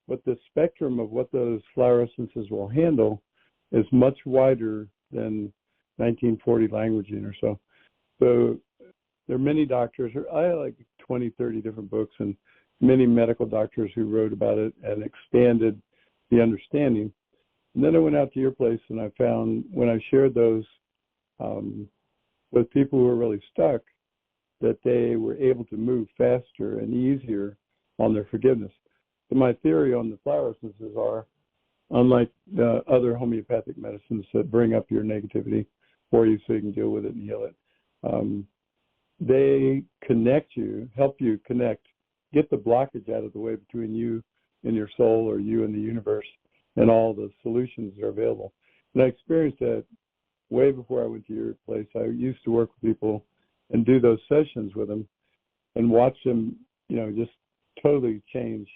but the spectrum of what those flower essences will handle is much wider than 1940 languaging or so. So there are many doctors, I have like 20, 30 different books, and many medical doctors who wrote about it and expanded the understanding. And then I went out to your place, and I found when I shared those with people who were really stuck, that they were able to move faster and easier on their forgiveness. So my theory on the flower essences are, unlike the other homeopathic medicines that bring up your negativity for you so you can deal with it and heal it, they connect you, help you connect, get the blockage out of the way between you and your soul, or you and the universe, and all the solutions that are available. And I experienced that way before I went to your place. I used to work with people and do those sessions with them and watch them, just totally change,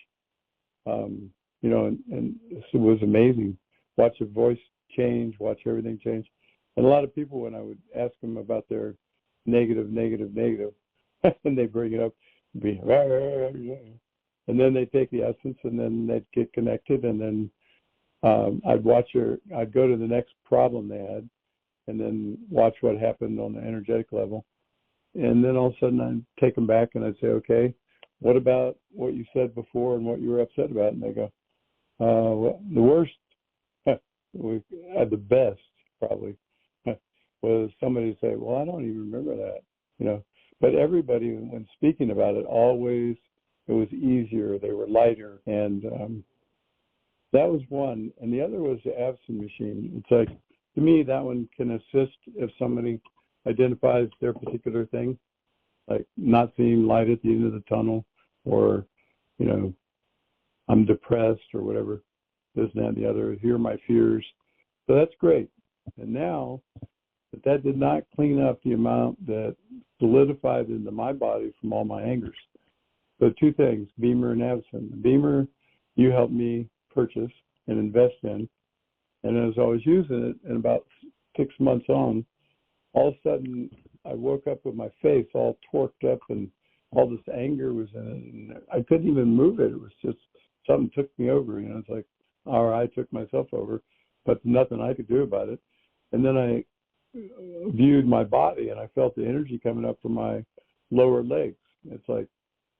and it was amazing. Watch your voice change, watch everything change. And a lot of people, when I would ask them about their negative, and they bring it up, and then they take the essence, and then they'd get connected, and then I'd go to the next problem they had, and then watch what happened on the energetic level. And then all of a sudden I'd take them back and I'd say, okay, what about what you said before and what you were upset about? And they go, well, the worst, we had the best probably, was somebody say, well, I don't even remember that, you know. But everybody, when speaking about it, always, it was easier, they were lighter. And that was one. And the other was the Avson machine. It's like, to me, that one can assist if somebody identifies their particular thing, like not seeing light at the end of the tunnel, or, you know, I'm depressed or whatever, this and that and the other, here are my fears. So that's great. And now, but that did not clean up the amount that solidified into my body from all my angers. So two things, Beamer and Avson. The Beamer, you helped me purchase and invest in, and as I was using it, and about 6 months on, all of a sudden I woke up with my face all torqued up and all this anger was in it, and I couldn't even move it. It was just something took me over, you know. It's like, or I took myself over, but nothing I could do about it. And then I viewed my body and I felt the energy coming up from my lower legs. It's like,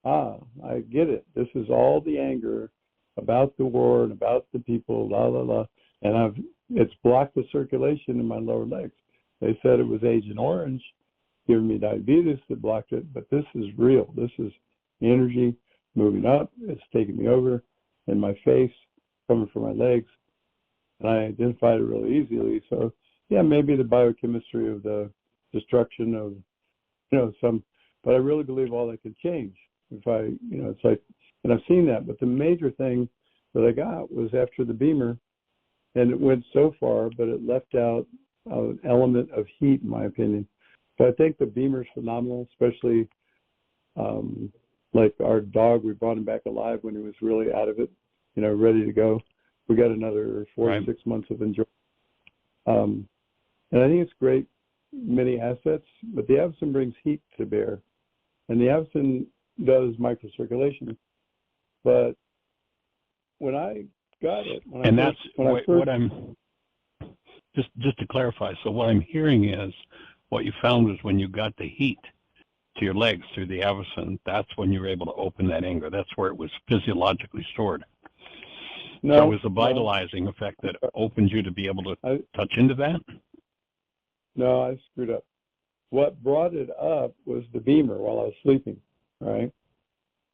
I get it. This is all the anger about the war and about the people, la la la, and it's blocked the circulation in my lower legs. They said it was Agent Orange giving me diabetes that blocked it, but this is real. This is energy moving up. It's taking me over in my face, coming from my legs, and I identified it really easily. So yeah, maybe the biochemistry of the destruction of, you know, some, but I really believe all that could change if I, you know, it's like, and I've seen that. But the major thing that I got was after the Beamer, and it went so far, but it left out an element of heat, in my opinion. So I think the Beamer's phenomenal, especially like our dog, we brought him back alive when he was really out of it, you know, ready to go. We got another 4 to 6 months of enjoyment. And I think it's great, many assets, but the Avson brings heat to bear. And the Avson does microcirculation. But when I got it, what I'm just to clarify. So what I'm hearing is what you found was when you got the heat to your legs through the Avson, that's when you were able to open that anger. That's where it was physiologically stored. No, so it was a vitalizing effect that opened you to be able to touch into that? No, I screwed up. What brought it up was the Beamer while I was sleeping, right?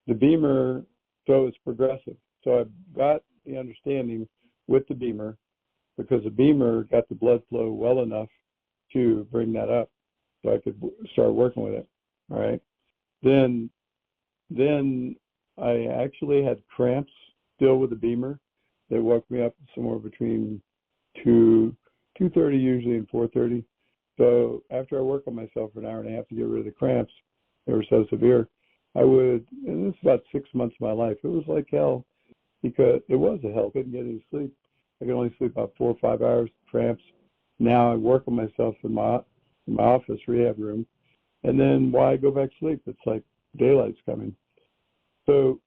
The Beamer, so it's progressive. So I got the understanding with the Beamer because the Beamer got the blood flow well enough to bring that up so I could start working with it, all right? Then I actually had cramps still with the Beamer. They woke me up somewhere between 2:30 usually and 4:30. So after I work on myself for an hour and a half to get rid of the cramps, they were so severe, I would, and this is about 6 months of my life, it was like hell, because it was a hell. I couldn't get any sleep. I could only sleep about 4 or 5 hours, cramps. Now I work on myself in my office rehab room, and then why go back to sleep? It's like daylight's coming. So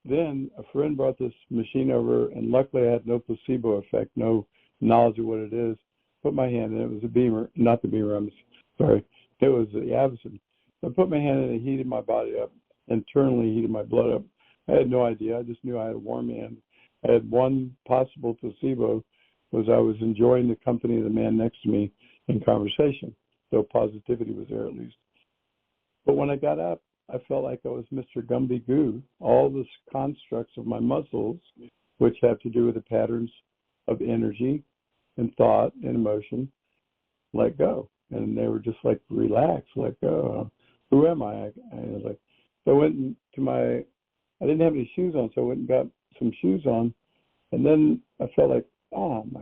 then a friend brought this machine over, and luckily I had no placebo effect, no knowledge of what it is. Put my hand in it. It was a Beamer, not the Beamer, I'm sorry. It was the Avson. I put my hand in it, heated my body up, internally heated my blood up. I had no idea. I just knew I had a warm hand. I had one possible placebo, was I was enjoying the company of the man next to me in conversation. So positivity was there at least. But when I got up, I felt like I was Mr. Gumby Goo. All the constructs of my muscles, which have to do with the patterns of energy and thought and emotion, let go. And they were just like, relax, let go. Who am I? I was like, so I went to I didn't have any shoes on, so I went and got some shoes on. And then I felt like, oh my,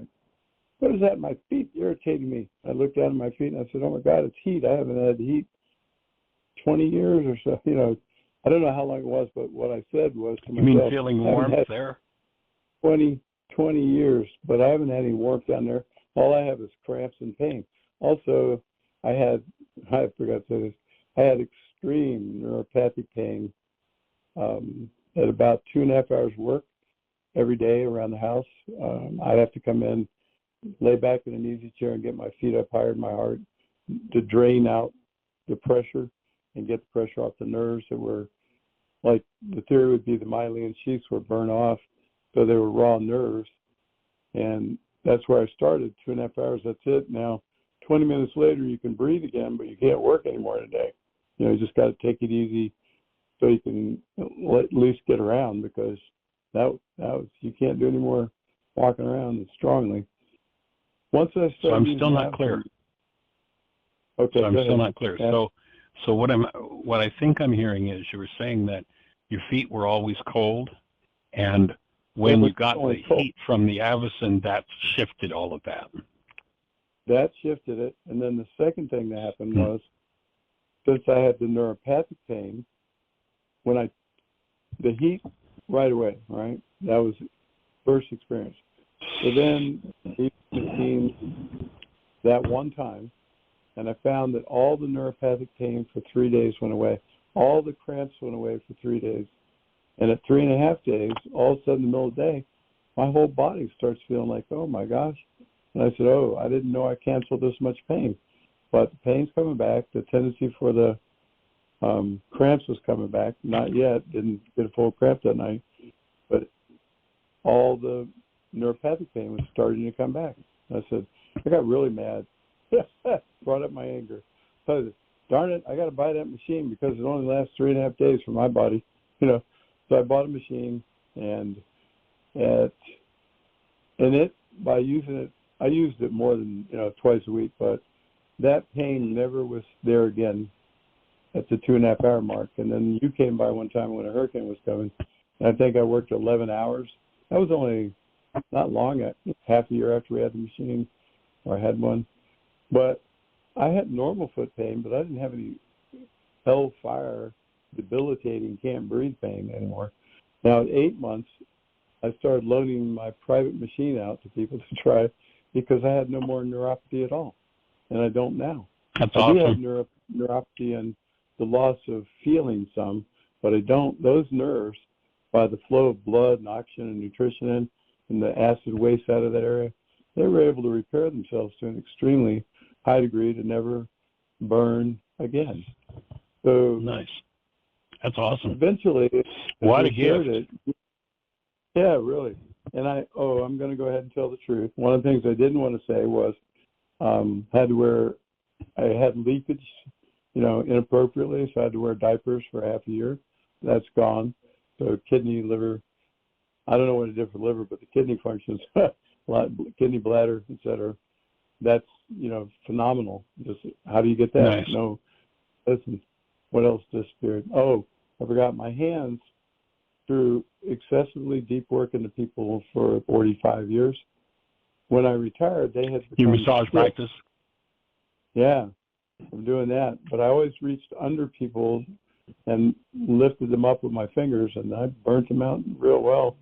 what is that? My feet irritating me. I looked down at my feet and I said, oh my God, it's heat. I haven't had heat 20 years or so. You know, I don't know how long it was, but what I said was to myself, you mean feeling warmth there? 20 years, but I haven't had any warmth down there. All I have is cramps and pain. Also, I forgot to say this, I had extreme neuropathic pain at about 2.5 hours work every day around the house. I'd have to come in lay back in an easy chair and get my feet up higher in my heart to drain out the pressure and get the pressure off the nerves that were, like the theory would be the myelin sheaths were burned off, so they were raw nerves. And that's where I started, 2.5 hours, that's it. Now, 20 minutes later, you can breathe again, but you can't work anymore today. You just got to take it easy so you can at least get around, because that was, you can't do any more walking around strongly. Once I started, so I'm still not clear. Okay, so I'm go still ahead. not clear. So what I think I'm hearing is you were saying that your feet were always cold, and when you got the heat from the Avicen, that shifted all of that. That shifted it. And then the second thing that happened was, since I had the neuropathic pain, the heat right away, right? That was the first experience. So then the machine that one time, and I found that all the neuropathic pain for 3 days went away. All the cramps went away for 3 days. And at 3.5 days, all of a sudden in the middle of the day, my whole body starts feeling like, oh my gosh. And I said, oh, I didn't know I canceled this much pain. But the pain's coming back. The tendency for the cramps was coming back. Not yet. Didn't get a full cramp that night. But all the neuropathic pain was starting to come back. I said, I got really mad. Brought up my anger. I said, darn it, I got to buy that machine because it only lasts 3.5 days for my body. So I bought a machine, and by using it, I used it more than twice a week, but that pain never was there again at the 2.5 hour mark. And then you came by one time when a hurricane was coming, and I think I worked 11 hours. That was only not long, half a year after we had the machine, or I had one. But I had normal foot pain, but I didn't have any hellfire, debilitating, can't breathe pain anymore. Now, at 8 months, I started loaning my private machine out to people to try, because I had no more neuropathy at all, and I don't now. That's I awesome. do have neuropathy and the loss of feeling some, but I don't. Those nerves, by the flow of blood and oxygen and nutrition in, and the acid waste out of that area, they were able to repair themselves to an extremely high degree to never burn again. So nice. That's awesome. Eventually, what a gift. Yeah, really. And I'm going to go ahead and tell the truth. One of the things I didn't want to say was I had leakage, inappropriately, so I had to wear diapers for half a year. That's gone. So kidney, liver, I don't know what it did for liver, but the kidney functions, kidney, bladder, et cetera. That's, phenomenal. Just how do you get that? Nice. No, listen, what else disappeared? Oh, I forgot my hands. Through excessively deep work into people for 45 years. When I retired, they had become your massage sick. practice. Yeah, I'm doing that. But I always reached under people and lifted them up with my fingers, and I burnt them out real well.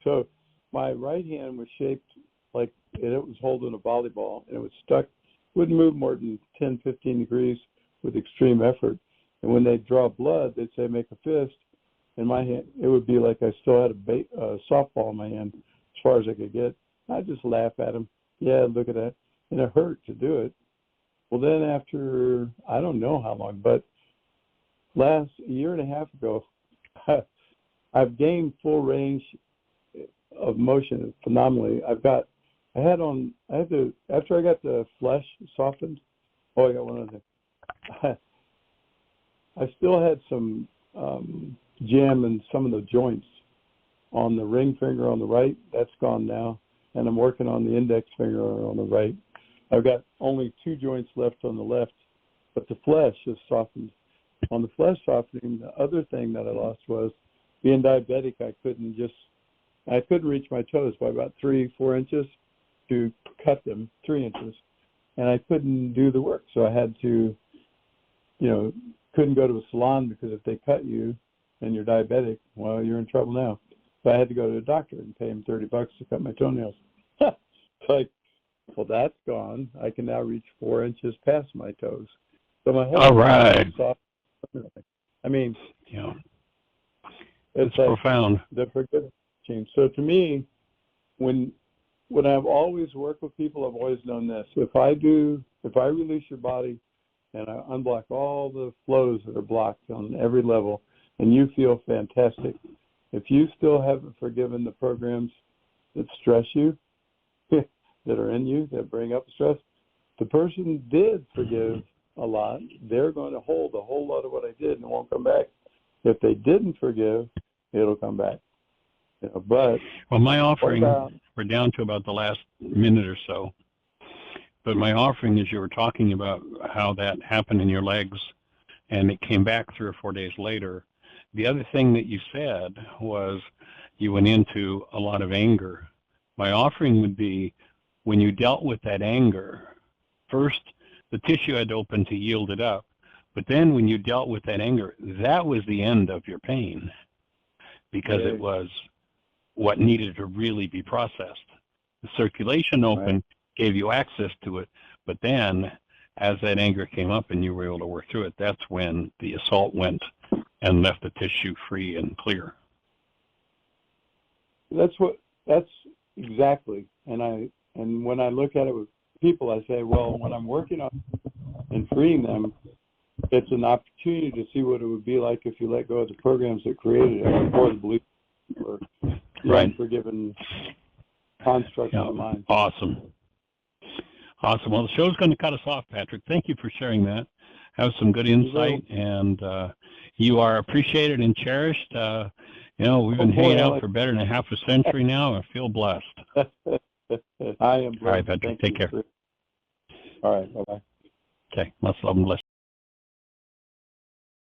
So my right hand was shaped like it was holding a volleyball, and it was stuck. Wouldn't move more than 10, 15 degrees with extreme effort. And when they'd draw blood, they'd say, make a fist. In my hand, it would be like I still had a softball in my hand as far as I could get. I'd just laugh at them. Yeah, look at that. And it hurt to do it. Well, then after, I don't know how long, but last year and a half ago, I've gained full range of motion phenomenally. After I got the flesh softened, I got one other thing. I still had some jam in some of the joints on the ring finger on the right. That's gone now, and I'm working on the index finger on the right. I've got only 2 joints left on the left, but the flesh is softened. On the flesh softening, the other thing that I lost was being diabetic. I couldn't reach my toes by about 3-4 inches to cut them, 3 inches, and I couldn't do the work. So I had to, couldn't go to a salon, because if they cut you and you're diabetic, well, you're in trouble now. So I had to go to a doctor and pay him $30 to cut my toenails. It's like, well, that's gone. I can now reach 4 inches past my toes. So my whole All right. is soft. I mean, it's like profound. The forgiveness machine. So to me, when when I've always worked with people, I've always known this. If I release your body and I unblock all the flows that are blocked on every level, and you feel fantastic, if you still haven't forgiven the programs that stress you, that are in you, that bring up stress, the person did forgive a lot. They're going to hold a whole lot of what I did and it won't come back. If they didn't forgive, it'll come back. You know, but well, my offering, we're down to about the last minute or so, but my offering is you were talking about how that happened in your legs and it came back 3 or 4 days later. The other thing that you said was you went into a lot of anger. My offering would be when you dealt with that anger, first the tissue had to open to yield it up, but then when you dealt with that anger, that was the end of your pain because it was what needed to really be processed. The circulation open gave you access to it, but then as that anger came up and you were able to work through it, that's when the assault went and left the tissue free and clear. That's exactly. And when I look at it with people, I say, well, when I'm working on and freeing them, it's an opportunity to see what it would be like if you let go of the programs that created it, or the belief, or the unforgiven construct of the mind. Awesome. Awesome. Well, the show's going to cut us off, Patrick. Thank you for sharing that. Have some good insight, and you are appreciated and cherished. You know, we've been hanging out for better than half a century now. I feel blessed. I am blessed. All right, Patrick. Take care. All right. Bye-bye. Okay. Much love and blessings.